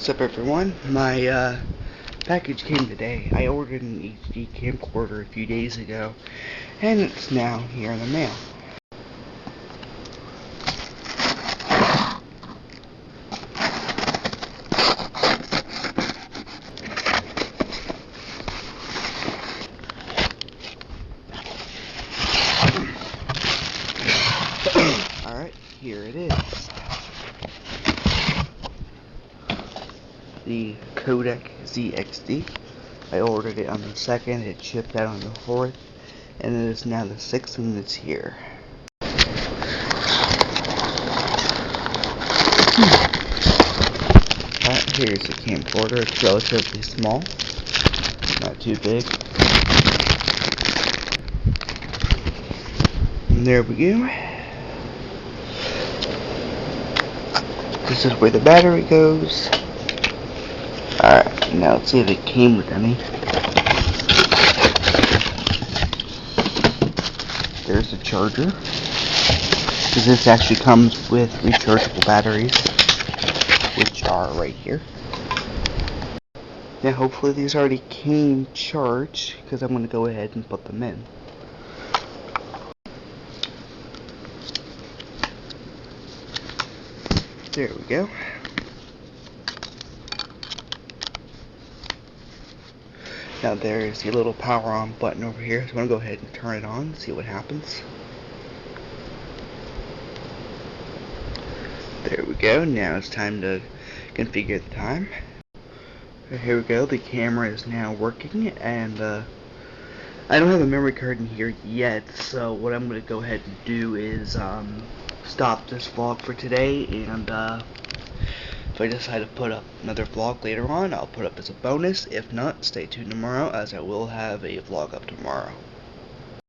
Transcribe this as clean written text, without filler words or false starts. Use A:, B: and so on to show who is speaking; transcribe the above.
A: What's up, everyone? My package came today. I ordered an HD camcorder a few days ago, and it's now here in the mail. Alright, here it is. The Kodak ZXD. I ordered it on the 2nd, it shipped out on the 4th, and it is now the 6th and it's here. Here's the camcorder. It's relatively small, not too big. And there we go. This is where the battery goes. Alright, now let's see if it came with any. There's the charger. Because this actually comes with rechargeable batteries, which are right here. Now hopefully these already came charged, because I'm going to go ahead and put them in. There we go. Now there's the little power on button over here, so I'm going to go ahead and turn it on and see what happens. There we go. Now it's time to configure the time. Here we go. The camera is now working, and I don't have a memory card in here yet, so what I'm going to go ahead and do is stop this vlog for today, and if I decide to put up another vlog later on, I'll put up as a bonus. If not, stay tuned tomorrow, as I will have a vlog up tomorrow.